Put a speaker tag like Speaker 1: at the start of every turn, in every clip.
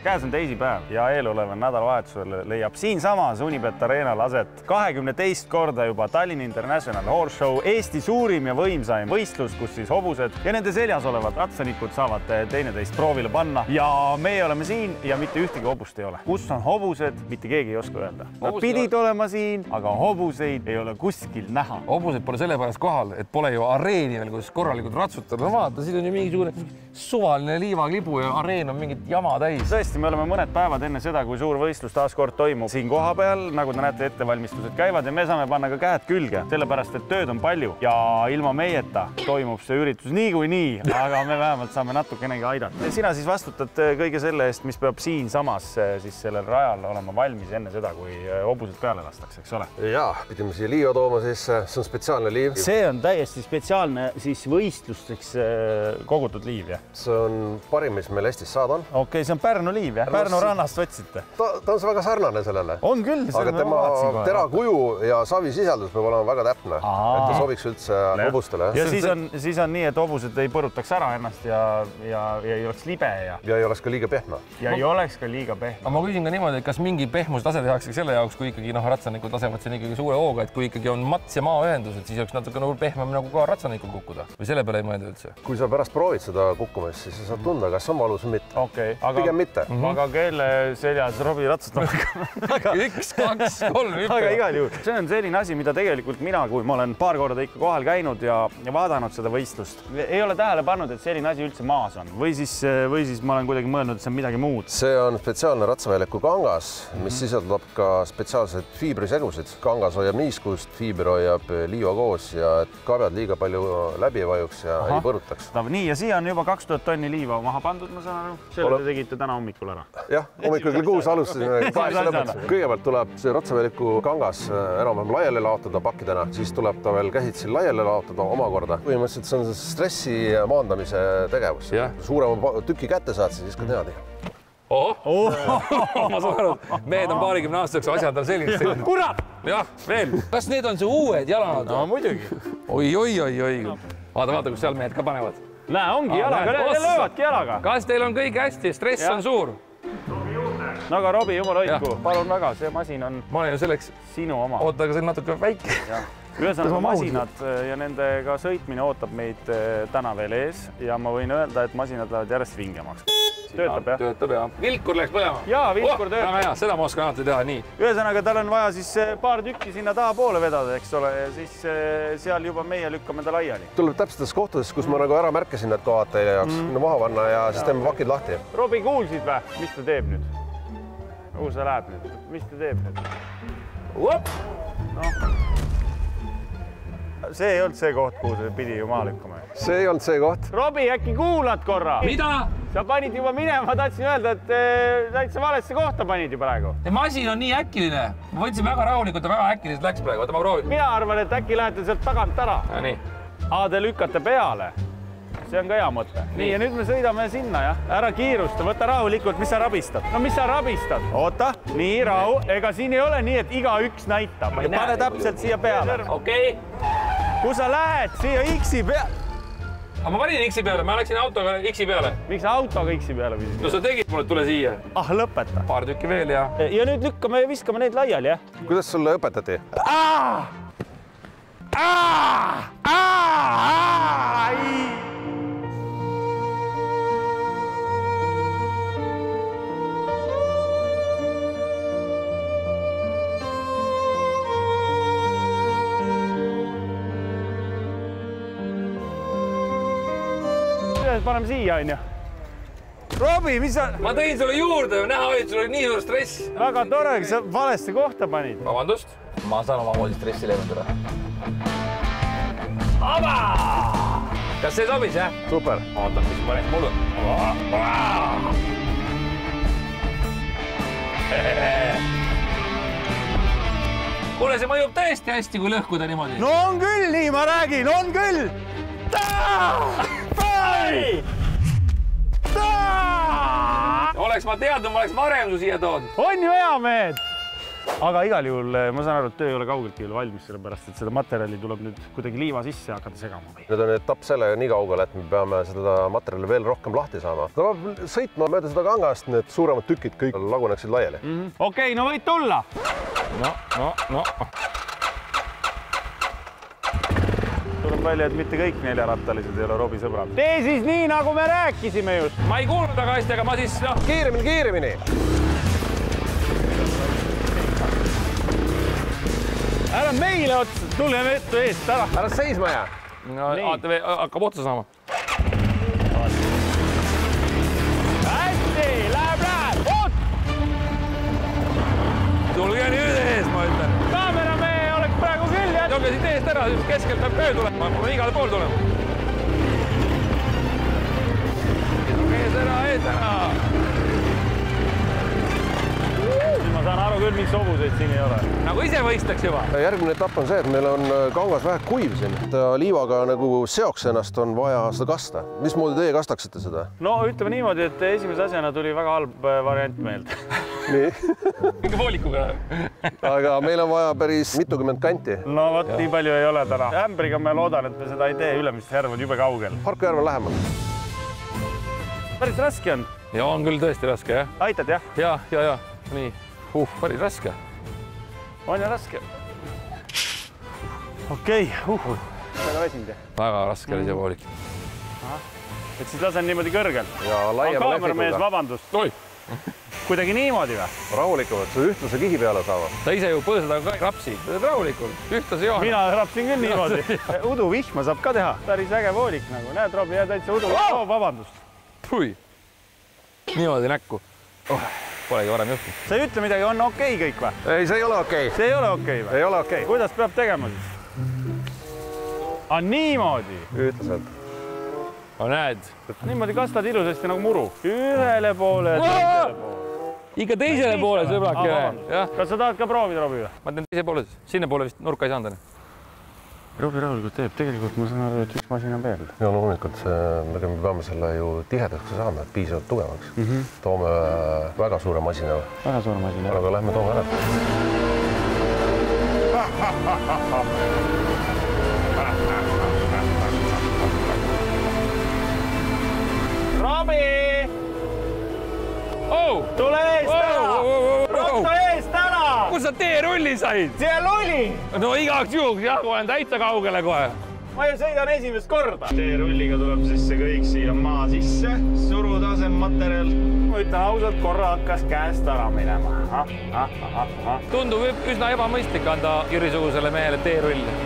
Speaker 1: käes on teisipäev ja eeloleval nädalavahetusel leiab siinsamas Unibet Arenal aset 22 korda juba Tallinn International Horse Show, Eesti suurim ja võimsaim võistlus, kus siis hobused ja nende seljas olevad ratsanikud saavad teineteist proovile panna ja meie oleme siin ja mitte ühtegi hobust ei ole. Kus on hobused, mitte keegi ei oska öelda. Nad pidid olema siin, aga hobuseid ei ole kuskil näha.
Speaker 2: Hobused pole sellepärast kohal, et pole ju areeni veel, kus korralikult ratsutada. No vaata, siin on ju mingisugune suvaline liivaklibu ja areen on mingit jama täis.
Speaker 1: Tõesti, me oleme mõned päevad enne seda, kui suur võistlus taas kord toimub siin koha peal, nagu te näete, ettevalmistused käivad ja me saame panna ka käed külge, sellepärast et tööd on palju ja ilma meieta toimub see üritus niikuinii, aga me vähemalt saame natukenegi aidata. Sina siis vastutad kõige selle eest, mis peab siin samas siis sellel rajal olema valmis enne seda, kui hobused peale lastakse, eks ole?
Speaker 3: Jaa, pidime siia liiva tooma, siis see on spetsiaalne liiv.
Speaker 1: See on täiesti spetsiaalne siis võistlusteks kogutud liiv, jah?
Speaker 3: See on parim, mis meil Eestis saada on.
Speaker 1: Okei, see on Pärnu liiv, jah? Pärnu rannast võtsite?
Speaker 3: Ta on väga sarnane sellele.
Speaker 1: On küll.
Speaker 3: Aga tema terakuju ja savi sisaldus peab olema väga täpne, et ta sobiks üldse hobustele.
Speaker 1: Ja siis on nii, et hobused ei põrutaks ära ennast ja ei oleks libe ja
Speaker 3: ei oleks ka liiga pehme.
Speaker 1: Ja ei oleks ka liiga pehme.
Speaker 2: Aga ma küsin ka niimoodi, et kas mingi pehmustase tehakse selle jaoks, kui ikkagi ratsanikud lasevad siin ikkagi suure hooga, et kui ikkagi on mats ja maaühendused, siis oleks natuke pehmem nagu ka ratsanikul kukkuda või selle peale ei mõelda üldse?
Speaker 3: Kui sa pärast proovid seda kukkumist, siis sa saad tunda, kas on valus või mitte.
Speaker 1: Okay,
Speaker 3: pigem mitte.
Speaker 1: Aga kelle seljas Robi ratsutama?
Speaker 2: 1, 2, 3 hüppe.
Speaker 1: Aga igal juhul. See on selline asi, mida tegelikult mina, kui ma olen paar korda ikka kohal käinud ja vaadanud seda võistlust, ei ole tähele pannud, et selline asi üldse maas on. Või siis ma olen kuidagi mõelnud, et see on midagi muud.
Speaker 3: See on spetsiaalne ratsaväljaku kangas, mis sisaldab ka spetsiaalseid fiibrisegusid. Kangas hoiab niiskust, fiiber hoiab liiva koos ja et kabjad liiga palju läbi ei vajuks ja ei põrutaks.
Speaker 1: Nii, ja siia on juba 2000 tonni liiva maha pandud, ma saan aru. Selle te tegite täna hommikul ära.
Speaker 3: Jah, hommikul kell 6 alustasime. Kõigepealt tuleb see ratsaväljaku kangas enam-vähem laiali laotada pakkidena, siis tuleb ta veel käsitsi laiali laotada omakorda. Põhimõtteliselt see on stressi maandamise tegevus. Suurema tüki kätte saad, siis ka tead.
Speaker 2: Ma saan aru, mehed on 20 aastaseks, asjad on selgeks.
Speaker 1: Kurat!
Speaker 2: Jah, veel. Kas need on see uued jalanad?
Speaker 1: No muidugi.
Speaker 2: Oi. Vaata, kus seal mehed ka panevad.
Speaker 1: Näe, ongi jalaga, need löövadki jalaga.
Speaker 2: Kas teil on kõik hästi, stress on suur?
Speaker 1: No aga Robi, jumal hoidku, palun väga, see masin on
Speaker 2: ma olen ju selleks
Speaker 1: sinu oma.
Speaker 2: Oota, aga see on natuke väike.
Speaker 1: Ühesõnaga masinad ja nendega sõitmine ootab meid täna veel ees ja ma võin öelda, et masinad lähevad järjest vingemaks. Töötab, jah?
Speaker 2: Töötab, jah. Vilkur läks põlema?
Speaker 1: Jaa, vilkur töötab.
Speaker 2: Väga hea, seda ma oskan alati teha, nii.
Speaker 1: Ühesõnaga, tal on vaja siis paar tükki sinna taha poole vedada, eks ole, ja siis seal juba meie lükkame ta laiali.
Speaker 3: Tuleb täpsetes kohtades, kus ma nagu ära märkasin need kohad teile jaoks maha panna ja siis teeme pakid lahti.
Speaker 1: Robi, kuulsid või? Mis ta teeb nüüd? Kuhu see läheb nüüd? Mis ta teeb nüüd? See ei olnud see koht, kuhu see pidi ju maha lükkama.
Speaker 3: See ei olnud see koht.
Speaker 1: Robi, äkki kuulad korra?
Speaker 2: Mida?
Speaker 1: Sa panid juba minema, ma tahtsin öelda, et täitsa valesse kohta panid ju praegu.
Speaker 2: Masin on nii äkiline. Ma võtsin väga rahulikult ja väga äkiliselt läks praegu. Oota, ma proovin.
Speaker 1: Mina arvan, et äkki lähete sealt tagant ära.
Speaker 2: Ja nii.
Speaker 1: Te lükkate peale. See on ka hea mõte. Nii, ja nüüd me sõidame sinna, jah. Ära kiirusta, võta rahulikult, mis sa rabistad? No mis sa rabistad? Oota, nii, rahu. Ega siin ei ole nii, et igaüks näitab. Pane täpselt siia peale.
Speaker 2: Okei.
Speaker 1: Kus sa lähed? Siia X-i peale.
Speaker 2: Aga ma panin X-i peale, ma läksin autoga X-i peale.
Speaker 1: Miks sa autoga X-i peale viisid?
Speaker 2: No sa tegid mulle, tule siia.
Speaker 1: Lõpeta.
Speaker 2: Paar tükki veel ja...
Speaker 1: Ja nüüd lükkame ja viskame neid laiali, jah?
Speaker 3: Kuidas sulle õpetati?
Speaker 1: Paneme siia, on ju. Robi, mis sa...
Speaker 2: Ma tõin sulle juurde, näha oli, et sul oli nii suur stress.
Speaker 1: Väga tore, kui sa valesse kohta panid.
Speaker 2: Vabandust. Ma saan oma moodi stressi leevendada. Aba! Kas see sobis, jah?
Speaker 1: Super.
Speaker 2: Oota, mis paneks mullu? Kuule, see mõjub tõesti hästi, kui lõhkuda niimoodi.
Speaker 1: No on küll nii, ma räägin, on küll!
Speaker 2: Oleks ma teadnud, ma oleks varem su siia toodnud.
Speaker 1: On ju hea, mehed? aga igal juhul ma saan aru, et töö ei ole kaugeltki veel valmis, sellepärast et seda materjali tuleb nüüd kuidagi liiva sisse hakata segama.
Speaker 3: Nüüd on etapp sellega nii kaugele, et me peame seda materjali veel rohkem lahti saama. Ta peab sõitma mööda seda kangast, need suuremad tükid kõik laguneksid laiali.
Speaker 1: Okei, no võid tulla!
Speaker 2: No.
Speaker 1: Tuleb välja, et mitte kõik neljarattalised ei ole Robi sõbrad. Tee siis nii, nagu me rääkisime just.
Speaker 2: Ma ei kuulnud väga hästi, aga ma siis...
Speaker 3: Kiiremini!
Speaker 1: Ära meile otsa, tuleme ette eest ära.
Speaker 3: Ära seisma jää!
Speaker 2: No, ATV hakkab otsa saama.
Speaker 1: Hästi, läheb! Oot!
Speaker 2: Tulge nüüd ees, ma ütlen.
Speaker 1: Kaameramehe oleks praegu küll jätta.
Speaker 2: Tulge siit eest ära, keskelt peab köö tulema. Ma pean igale pool tulema. Ees ära!
Speaker 1: Ma saan aru küll, miks hobuseid siin ei ole.
Speaker 2: Nagu ise võistaks juba.
Speaker 3: Järgmine etapp on see, et meil on kangas vähe kuiv siin. Liivaga nagu seoks ennast on vaja seda kasta. Mismoodi teie kastaksite seda?
Speaker 1: No ütleme niimoodi, et esimese asjana tuli väga halb variant meelde.
Speaker 3: Nii.
Speaker 2: Mingi voolikuga.
Speaker 3: Aga meil on vaja päris mitukümmend kanti.
Speaker 1: No vot, nii palju ei ole täna. Ämbriga ma loodan, et me seda ei tee, Ülemiste järv on jube kaugel.
Speaker 3: Harku järv on lähemal.
Speaker 1: Päris raske on.
Speaker 2: Ja on küll tõesti raske, jah?
Speaker 1: Aitad, jah?
Speaker 2: Ja. Nii. Päris raske.
Speaker 1: On ja raske. Okei. Väga väsinud, jah?
Speaker 2: Väga raske oli see voolik.
Speaker 1: Et siis lasen niimoodi kõrgelt.
Speaker 3: Ja laiema
Speaker 1: kaameramees, vabandust.
Speaker 2: Oi!
Speaker 1: Kuidagi niimoodi või?
Speaker 3: Rahulikumalt, see ühtlase kihi peale saavad.
Speaker 2: Ta ise ju põõsada ka rapsi. Rahulikult. Ühtlase joon.
Speaker 1: Mina rapsin küll niimoodi. Udu vihma saab ka teha. Päris äge voolik nagu. Näed, Robi, jää täitsa udu. Vabandust.
Speaker 2: Pui. Niimoodi näkku. Polegi varem juhtunud.
Speaker 1: Sa ei ütle midagi, on okei kõik või?
Speaker 3: Ei, see ei ole okei.
Speaker 1: See ei ole okei või?
Speaker 3: Ei ole okei.
Speaker 1: Kuidas peab tegema siis? Niimoodi.
Speaker 3: Ühtlaselt.
Speaker 2: Näed.
Speaker 1: Niimoodi kastad ilusasti nagu muru. Ühele poole ja teisele poole.
Speaker 2: Ikka teisele poole, sõbrakene.
Speaker 1: Kas sa tahad ka proovida, Robi või?
Speaker 2: Ma teen teise poole siis. Sinne poole vist nurka ei saanud.
Speaker 1: Robi rahulikult teeb. Tegelikult ma saan aru, et üks masin on veel.
Speaker 3: Ja loomulikult me peame selle ju tihedaks saama, et piisavalt tugevaks. Toome väga suure masina.
Speaker 1: Väga suure masina.
Speaker 3: Aga lähme toome ära.
Speaker 1: Robi! Tule eest ära! Rotto eest ära!
Speaker 2: Kus sa teerulli said?
Speaker 1: Seal oli!
Speaker 2: No igaks juhuks, jah, olen täitsa kaugele kohe.
Speaker 1: Ma ju sõidan esimest korda. Teerulliga tuleb siis see kõik siia maa sisse. Surutasem materjal. Ma ütlen ausalt, korra hakkas käest ära minema.
Speaker 2: Tundub üsna ebamõistlik anda Kirisugusele mehele teerulli.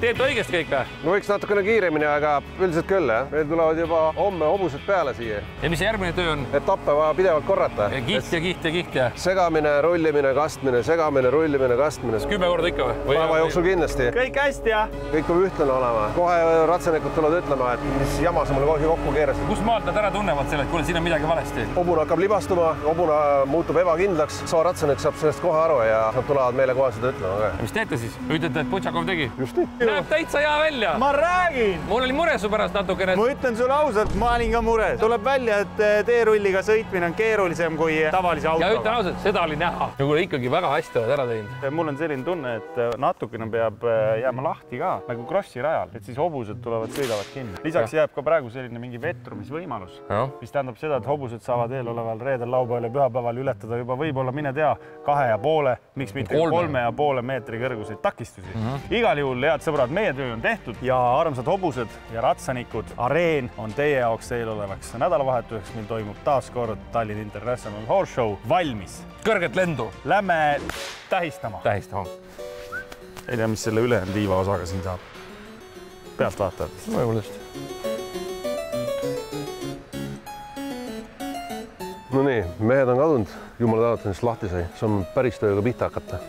Speaker 2: Teed õigesti kõik või?
Speaker 3: No võiks natukene kiiremini, aga üldiselt küll, jah. Meil tulevad juba homme hobused peale siia.
Speaker 2: Ja mis see järgmine töö on?
Speaker 3: Etappe vaja pidevalt korrata.
Speaker 2: Kiht ja.
Speaker 3: Segamine, rullimine, kastmine, segamine, rullimine, kastmine.
Speaker 2: 10 korda ikka või?
Speaker 3: Päeva jooksul kindlasti.
Speaker 1: Kõik hästi, jah?
Speaker 3: Kõik peab ühtlane olema. Kohe ratsanikud tulevad ütlema, et mis jama sa mulle kohe kokku keerasid.
Speaker 2: Kus maalt nad ära tunnevad selle, et kuule, siin on midagi valesti?
Speaker 3: Hobune hakkab libastuma, hobune muutub ebakindlaks. Ratsanik saab sellest kohe aru ja nad tulevad meile kohe seda ütlema.
Speaker 2: Mis teete siis? Ütlete, et Putšakov tegi?
Speaker 3: Just nii.
Speaker 2: Näeb täitsa hea välja.
Speaker 1: Ma räägin!
Speaker 2: Mul oli mure su pärast natukene.
Speaker 1: Ma ütlen sulle ausalt, ma olin ka mures. Tuleb välja, et teerulliga sõitmine on keerulisem kui tavalise autoga.
Speaker 2: Ja ütlen ausalt, seda oli näha. Ja kuule ikkagi väga hästi oled ära teinud.
Speaker 1: Mul on selline tunne, et natukene peab jääma lahti ka, nagu krossi rajal, et siis hobused tulevad, sõidavad kinni. Lisaks jääb ka praegu selline mingi vetrumisvõimalus, mis tähendab seda, et hobused saavad eeloleval reedel, laupäeval ja pühapäeval ületada juba võib-olla, mine tea, 2,5, miks mitte 3,5 meetri kõrguseid takistusi. Igal juhul, head sõbrad, meie töö on tehtud ja armsad hobused ja ratsanikud, areen on teie jaoks eelolevaks nädalavahetuseks, mil toimub taas kord Tallinn International Horse Show valmis.
Speaker 2: Kõrget lendu.
Speaker 1: Lähme tähistama. Ei tea, mis selle ülejäänud liiva osaga siin saab. Pealt vaatad.
Speaker 2: Võib-olla just.
Speaker 3: No nii, mehed on kadunud. Jumala tänatud, lahti sai. See on päris tööga pihta hakata.